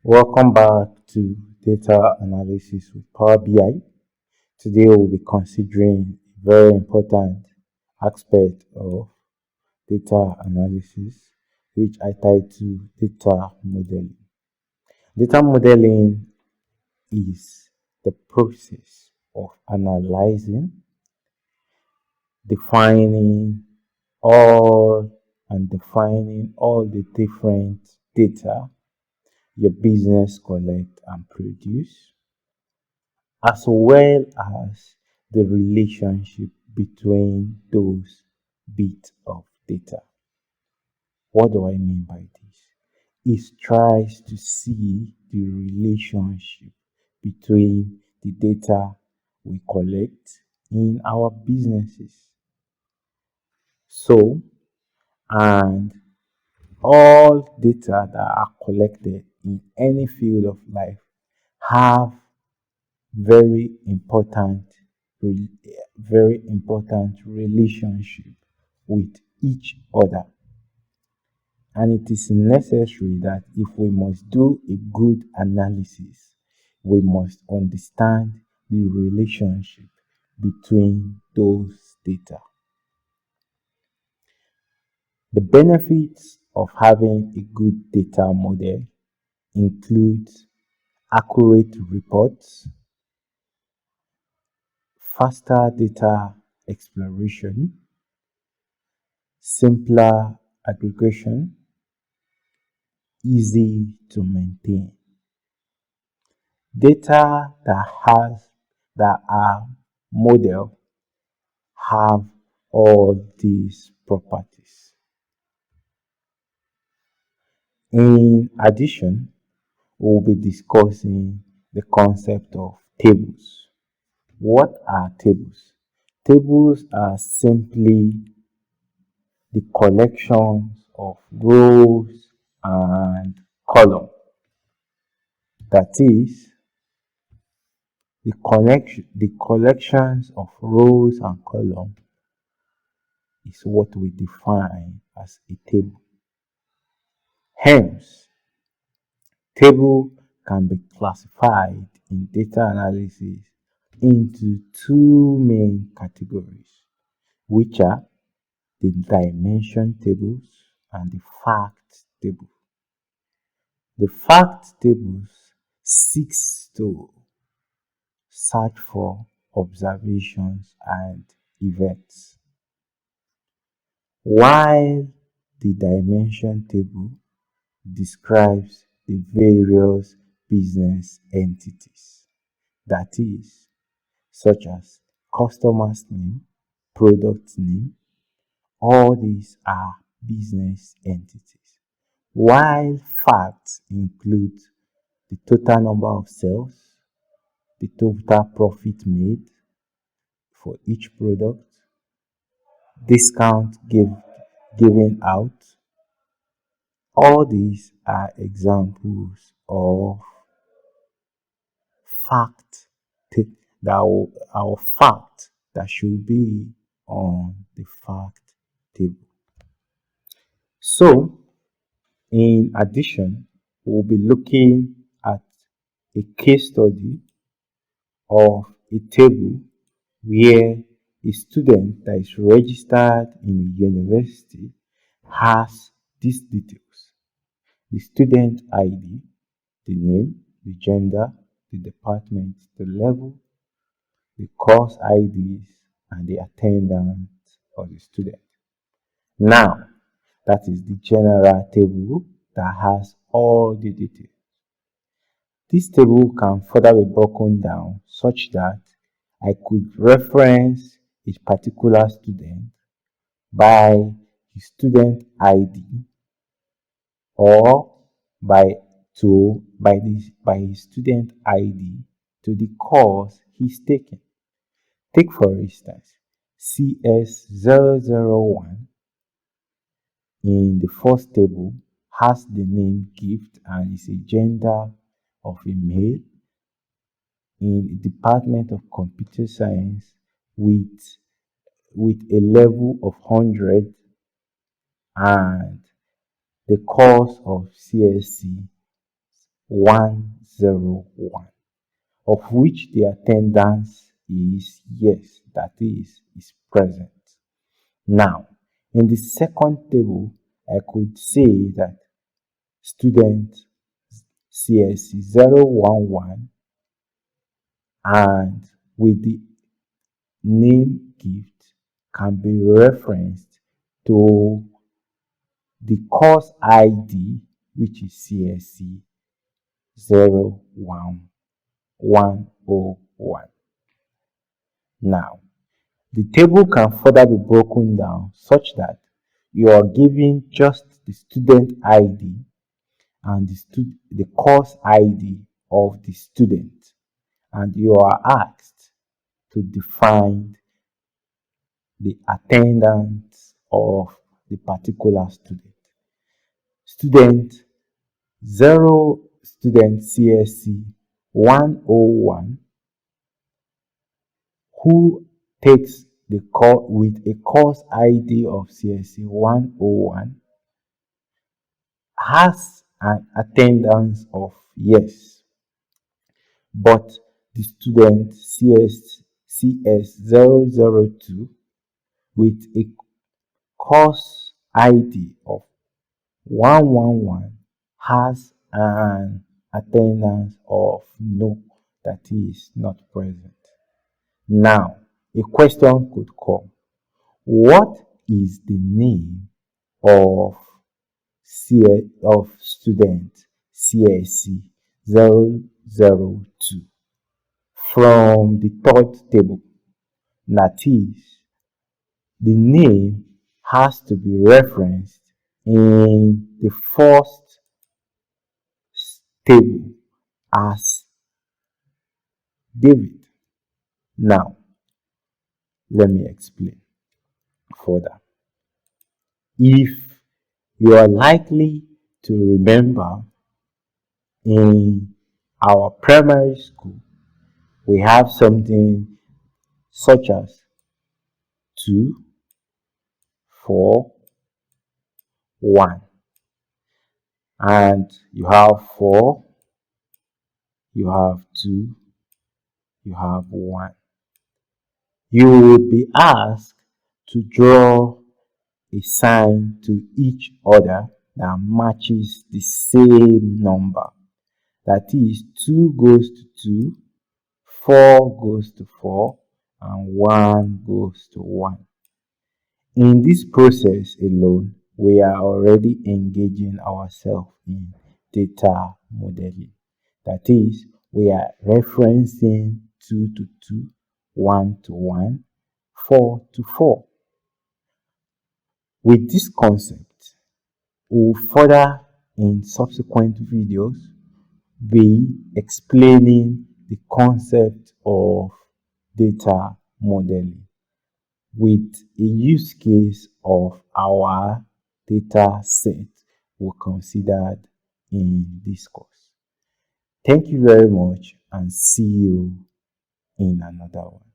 Welcome back to Data Analysis with Power BI. Today we'll be considering a very important aspect of data analysis, which I title data modeling. Data modeling is the process of analyzing, defining defining all the different data your business collect and produce, as well as the relationship between those bits of data. What do I mean by this? It tries to see the relationship between the data we collect in our businesses. So, and all data that are collected in any field of life have very important very important relationship with each other, and it is necessary that if we must do a good analysis, we must understand the relationship between those data. The benefits of having a good data model includes accurate reports, faster data exploration, simpler aggregation, easy to maintain. Data that are model have all these properties. In addition, we'll be discussing the concept of tables. What are tables? Tables are simply the collections of rows and columns. That is, the collections of rows and columns is what we define as a table. Hence, table can be classified in data analysis into two main categories, which are the dimension tables and the fact table. The fact tables seeks to search for observations and events, while the dimension table describes the various business entities, that is, such as customer's name, product name. All these are business entities, while facts include the total number of sales, the total profit made for each product, given out. All these are examples of fact our fact that should be on the fact table. So, in addition, we'll be looking at a case study of a table where a student that is registered in a university has these details: the student ID, the name, the gender, the department, the level, the course IDs, and the attendance of the student. Now, that is the general table that has all the details. This table can further be broken down such that I could reference a particular student by his student ID, or by his student ID to the course he's taking. Take for instance CS001 in the first table has the name Gift and is a gender of a male in the Department of Computer Science with a level of 100, and the course of CSC 101, of which the attendance is yes, that is present. Now, in the second table, I could say that student CSC 011 and with the name gift can be referenced to the course ID, which is CSC 01101. Now, the table can further be broken down such that you are given just the student ID and the course ID of the student, and you are asked to define the attendance of the particular student. Student 0, student CSC 101, who takes the course with a course ID of CSC 101, has an attendance of yes, but the student CS 002 with a course ID of 111 has an attendance of no, that is not present. Now, a question could come. What is the name of student CSC 002 from the third table? That is, the name has to be referenced in the first table as David. Now, let me explain further. If you are likely to remember, in our primary school, we have something such as 2, 4, 1. And you have 4, you have 2, you have 1. You would be asked to draw a sign to each other that matches the same number. That is, 2 goes to 2, 4 goes to 4, and 1 goes to 1. In this process alone, we are already engaging ourselves in data modeling. That is, we are referencing 2 to 2, 1 to 1, 4 to 4. With this concept, we'll further in subsequent videos be explaining the concept of data modeling with a use case of our data set we considered in this course. Thank you very much and see you in another one.